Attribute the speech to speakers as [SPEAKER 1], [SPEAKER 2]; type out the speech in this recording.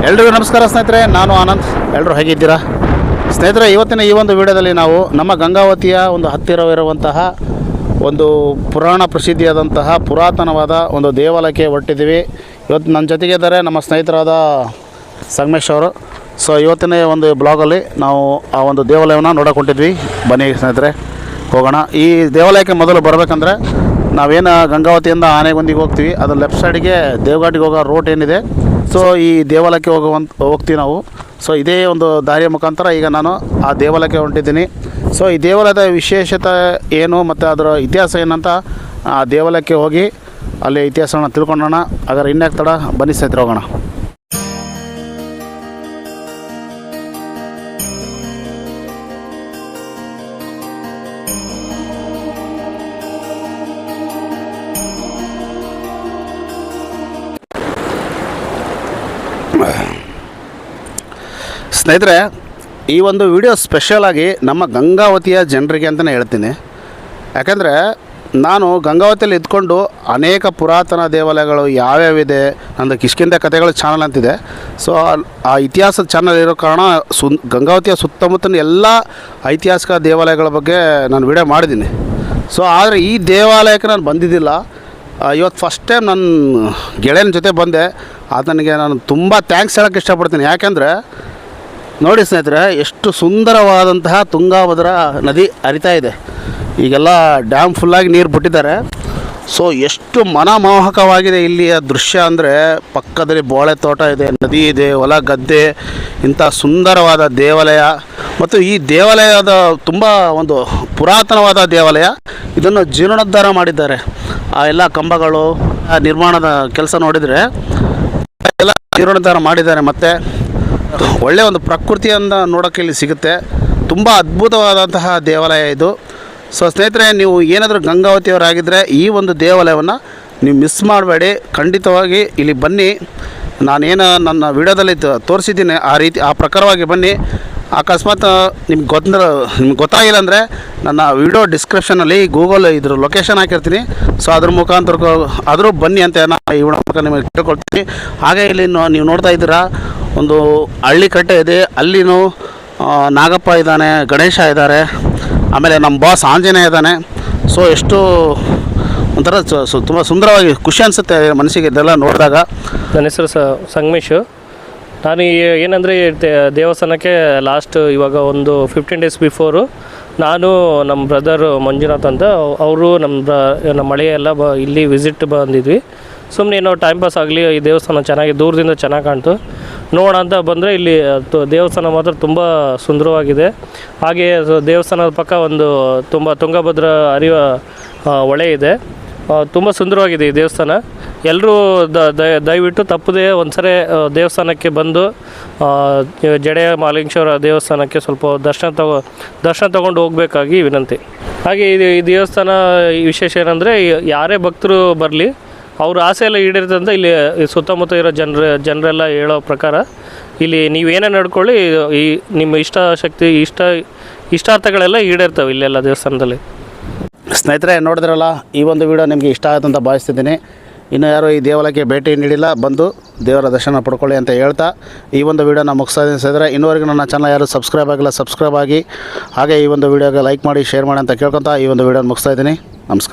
[SPEAKER 1] ಎಲ್ರಿಗೂ ನಮಸ್ಕಾರ ಸ್ನೇಹಿತರೆ, ನಾನು ಆನಂದ್. ಎಲ್ಲರೂ ಹೇಗಿದ್ದೀರಾ ಸ್ನೇಹಿತರೆ? ಇವತ್ತಿನ ಈ ಒಂದು ವಿಡಿಯೋದಲ್ಲಿ ನಾವು ನಮ್ಮ ಗಂಗಾವತಿಯ ಒಂದು ಹತ್ತಿರವಿರುವಂತಹ ಒಂದು ಪುರಾಣ ಪ್ರಸಿದ್ಧಿಯಾದಂತಹ ಪುರಾತನವಾದ ಒಂದು ದೇವಾಲಯಕ್ಕೆ ಹೊರಟಿದ್ದೀವಿ. ಇವತ್ತು ನನ್ನ ಜೊತೆಗೆ ಇದ್ದಾರೆ ನಮ್ಮ ಸ್ನೇಹಿತರಾದ ಸಂಗಮೇಶ್ ಅವರು. ಸೊ ಇವತ್ತಿನ ಒಂದು ಬ್ಲಾಗಲ್ಲಿ ನಾವು ಆ ಒಂದು ದೇವಾಲಯವನ್ನು ನೋಡೋಕೊಂಡಿದ್ವಿ. ಬನ್ನಿ ಸ್ನೇಹಿತರೆ, ಹೋಗೋಣ. ಈ ದೇವಾಲಯಕ್ಕೆ ಮೊದಲು ಬರಬೇಕಂದ್ರೆ ನಾವೇನು ಗಂಗಾವತಿಯಿಂದ ಆನೆಗೊಂದಿಗೆ ಹೋಗ್ತೀವಿ, ಅದು ಲೆಫ್ಟ್ ಸೈಡಿಗೆ ದೇವಘಾಟಿಗೆ ಹೋಗೋ ರೋಡ್ ಏನಿದೆ, ಸೊ ಈ ದೇವಾಲಯಕ್ಕೆ ಹೋಗ್ತೀವಿ ನಾವು. ಸೊ ಇದೇ ಒಂದು ದಾರಿಯ ಮುಖಾಂತರ ಈಗ ನಾನು ಆ ದೇವಾಲಯಕ್ಕೆ ಹೊಂಟಿದ್ದೀನಿ. ಸೊ ಈ ದೇವಾಲಯದ ವಿಶೇಷತೆ ಏನು ಮತ್ತು ಅದರ ಇತಿಹಾಸ ಏನಂತ ಆ ದೇವಾಲಯಕ್ಕೆ ಹೋಗಿ ಅಲ್ಲಿ ಇತಿಹಾಸವನ್ನು ತಿಳ್ಕೊಳ್ಳೋಣ. ಹಾಗಾದ್ರೆ ಇನ್ಯಾಕೆ ತಡ, ಬನ್ನಿ ಸ್ನೇಹಿತರೆ ಹೋಗೋಣ. ಸ್ನೇಹಿತರೆ, ಈ ಒಂದು ವಿಡಿಯೋ ಸ್ಪೆಷಲಾಗಿ ನಮ್ಮ ಗಂಗಾವತಿಯ ಜನರಿಗೆ ಅಂತಲೇ ಹೇಳ್ತೀನಿ. ಯಾಕಂದರೆ ನಾನು ಗಂಗಾವತಿಯಲ್ಲಿ ಇದ್ಕೊಂಡು ಅನೇಕ ಪುರಾತನ ದೇವಾಲಯಗಳು ಯಾವ್ಯಾವಿದೆ, ನಂದು ಕಿಷ್ಕಿಂಧೆ ಕಥೆಗಳು ಚಾನಲ್ ಅಂತಿದೆ. ಸೊ ಆ ಇತಿಹಾಸದ ಚಾನಲ್ ಇರೋ ಕಾರಣ ಗಂಗಾವತಿಯ ಸುತ್ತಮುತ್ತಲಿನ ಎಲ್ಲ ಐತಿಹಾಸಿಕ ದೇವಾಲಯಗಳ ಬಗ್ಗೆ ನಾನು ವಿಡಿಯೋ ಮಾಡಿದ್ದೀನಿ. ಸೊ ಆದರೆ ಈ ದೇವಾಲಯಕ್ಕೆ ನಾನು ಬಂದಿದ್ದಿಲ್ಲ. ಇವತ್ತು ಫಸ್ಟ್ ಟೈಮ್ ನನ್ನ ಗೆಳೆಯನ ಜೊತೆ ಬಂದೆ. ಆತನಿಗೆ ನಾನು ತುಂಬ ಥ್ಯಾಂಕ್ಸ್ ಹೇಳೋಕ್ಕೆ ಇಷ್ಟಪಡ್ತೀನಿ. ಯಾಕೆಂದರೆ ನೋಡಿ ಸ್ನೇಹಿತರೆ, ಎಷ್ಟು ಸುಂದರವಾದಂತಹ ತುಂಗಾಭದ್ರಾ ನದಿ ಹರಿತಾ ಇದೆ. ಈಗೆಲ್ಲ ಡ್ಯಾಮ್ ಫುಲ್ಲಾಗಿ ನೀರು ಬಿಟ್ಟಿದ್ದಾರೆ. ಸೊ ಎಷ್ಟು ಮನಮೋಹಕವಾಗಿದೆ ಇಲ್ಲಿಯ ದೃಶ್ಯ ಅಂದರೆ, ಪಕ್ಕದಲ್ಲಿ ಬಾಳೆ ತೋಟ ಇದೆ, ನದಿ ಇದೆ, ಹೊಲ ಗದ್ದೆ, ಇಂಥ ಸುಂದರವಾದ ದೇವಾಲಯ. ಮತ್ತು ಈ ದೇವಾಲಯದ ತುಂಬ ಒಂದು ಪುರಾತನವಾದ ದೇವಾಲಯ. ಇದನ್ನು ಜೀರ್ಣೋದ್ಧಾರ ಮಾಡಿದ್ದಾರೆ. ಆ ಎಲ್ಲ ಕಂಬಗಳು, ಆ ನಿರ್ಮಾಣದ ಕೆಲಸ ನೋಡಿದರೆ ಎಲ್ಲ ಜೀರ್ಣೋದ್ಧಾರ ಮಾಡಿದ್ದಾರೆ. ಮತ್ತು ಒಳ್ಳೆಯ ಒಂದು ಪ್ರಕೃತಿಯಿಂದ ನೋಡೋಕ್ಕೆ ಇಲ್ಲಿ ಸಿಗುತ್ತೆ. ತುಂಬ ಅದ್ಭುತವಾದಂತಹ ದೇವಾಲಯ ಇದು. ಸೊ ಸ್ನೇಹಿತರೆ, ನೀವು ಏನಾದರೂ ಗಂಗಾವತಿಯವರಾಗಿದ್ದರೆ ಈ ಒಂದು ದೇವಾಲಯವನ್ನು ನೀವು ಮಿಸ್ ಮಾಡಬೇಡಿ. ಖಂಡಿತವಾಗಿ ಇಲ್ಲಿ ಬನ್ನಿ. ನಾನೇನು ನನ್ನ ವಿಡಿಯೋದಲ್ಲಿ ತೋರಿಸಿದ್ದೀನಿ ಆ ಪ್ರಕಾರವಾಗಿ ಬನ್ನಿ. ಅಕಸ್ಮಾತ್ ನಿಮ್ಗೆ ಗೊತ್ತಾಗಿಲ್ಲ ಅಂದರೆ ನನ್ನ ವಿಡಿಯೋ ಡಿಸ್ಕ್ರಿಪ್ಷನಲ್ಲಿ ಗೂಗಲ್ ಇದ್ರ ಲೊಕೇಶನ್ ಹಾಕಿರ್ತೀನಿ. ಸೊ ಅದ್ರ ಮುಖಾಂತರ ಆದರೂ ಬನ್ನಿ ಅಂತ ನಾನು ಈ ಮೂಲಕ ನಿಮಗೆ ಕೇಳ್ಕೊಳ್ತೀನಿ. ಹಾಗೆ ಇಲ್ಲಿ ನೀವು ನೋಡ್ತಾ ಇದ್ದೀರಾ, ಒಂದು ಹಳ್ಳಿ ಕಟ್ಟೆ ಇದೆ. ಅಲ್ಲಿನೂ ನಾಗಪ್ಪ ಇದ್ದಾನೆ, ಗಣೇಶ ಇದ್ದಾರೆ, ಆಮೇಲೆ ನಮ್ಮ ಬಾಸ್ ಆಂಜನೇಯ ಇದ್ದಾನೆ. ಸೊ ಎಷ್ಟು ಒಂಥರ ತುಂಬ ಸುಂದರವಾಗಿ ಖುಷಿ ಅನಿಸುತ್ತೆ ಮನಸ್ಸಿಗೆ ಇದೆಲ್ಲ ನೋಡಿದಾಗ.
[SPEAKER 2] ನನ್ನ ಹೆಸರು ಸಂಗಮೇಶು. ನಾನು ಏನಂದರೆ ದೇವಸ್ಥಾನಕ್ಕೆ ಇವಾಗ ಒಂದು 15 ಡೇಸ್ ಬಿಫೋರು ನಾನು ನಮ್ಮ ಬ್ರದರು ಮಂಜುನಾಥ್ ಅಂತ, ಅವರು ನಮ್ಮ ಮಳೆಯ ಎಲ್ಲ ಇಲ್ಲಿ ವಿಸಿಟ್ ಬಂದಿದ್ವಿ. ಸುಮ್ಮನೆ ಏನೋ ಟೈಮ್ ಪಾಸ್ ಆಗಲಿ, ಈ ದೇವಸ್ಥಾನ ಚೆನ್ನಾಗಿ ದೂರದಿಂದ ಚೆನ್ನಾಗಿ ಕಾಣ್ತು ನೋಡೋಣ ಅಂತ ಬಂದರೆ, ಇಲ್ಲಿ ದೇವಸ್ಥಾನ ಮಾತ್ರ ತುಂಬ ಸುಂದರವಾಗಿದೆ. ಹಾಗೆ ದೇವಸ್ಥಾನದ ಪಕ್ಕ ಒಂದು ತುಂಗಭದ್ರಾ ಹರಿಯುವ ಹೊಳೆ ಇದೆ. ತುಂಬ ಸುಂದರವಾಗಿದೆ ಈ ದೇವಸ್ಥಾನ. ಎಲ್ಲರೂ ದಯವಿಟ್ಟು ತಪ್ಪದೆ ಒಂದ್ಸರಿ ದೇವಸ್ಥಾನಕ್ಕೆ ಬಂದು ಜಡೆಯ ಮಹಾಲಿಂಗೇಶ್ವರ ದೇವಸ್ಥಾನಕ್ಕೆ ಸ್ವಲ್ಪ ದರ್ಶನ ತಗೊಂಡು ಹೋಗಬೇಕಾಗಿ ವಿನಂತಿ. ಹಾಗೆ ಈ ದೇವಸ್ಥಾನ ವಿಶೇಷ ಏನಂದರೆ, ಯಾರೇ ಭಕ್ತರು ಬರಲಿ ಅವ್ರ ಆಸೆ ಎಲ್ಲ ಈಡೇರುತ್ತೆ ಅಂತ ಇಲ್ಲಿ ಸುತ್ತಮುತ್ತ ಇರೋ ಜನರೆಲ್ಲ ಹೇಳೋ ಪ್ರಕಾರ ಇಲ್ಲಿ ನೀವೇನೇ ನಡ್ಕೊಳ್ಳಿ, ಈ ನಿಮ್ಮ ಇಷ್ಟಾರ್ಥಗಳೆಲ್ಲ ಈಡೇರ್ತವೆ ಇಲ್ಲೆಲ್ಲ ದೇವಸ್ಥಾನದಲ್ಲಿ.
[SPEAKER 1] ಸ್ನೇಹಿತರೆ, ನೋಡಿದ್ರಲ್ಲ, ಈ ಒಂದು ವಿಡಿಯೋ ನಿಮಗೆ ಇಷ್ಟ ಆಯಿತು ಅಂತ ಭಾವಿಸ್ತಿದ್ದೀನಿ. ಇನ್ನೂ ಯಾರು ಈ ದೇವಾಲಯಕ್ಕೆ ಭೇಟಿ ನೀಡಿಲ್ಲ, ಬಂದು ದೇವರ ದರ್ಶನ ಪಡ್ಕೊಳ್ಳಿ ಅಂತ ಹೇಳ್ತಾ ಈ ಒಂದು ವಿಡಿಯೋನ ಮುಗಿಸ್ತಾ ಇದ್ದೀನಿ. ಸ್ನೇಹಿತರೆ, ಇನ್ನೂವರೆಗೂ ನನ್ನ ಚಾನಲ್ ಯಾರು ಸಬ್ಸ್ಕ್ರೈಬ್ ಆಗಿಲ್ಲ, ಸಬ್ಸ್ಕ್ರೈಬ್ ಆಗಿ. ಹಾಗೆ ಈ ಒಂದು ವಿಡಿಯೋಗೆ ಲೈಕ್ ಮಾಡಿ, ಶೇರ್ ಮಾಡಿ ಅಂತ ಕೇಳ್ಕೊತಾ ಈ ಒಂದು ವಿಡಿಯೋನ ಮುಗಿಸ್ತಾ ಇದ್ದೀನಿ. ನಮಸ್ಕಾರ.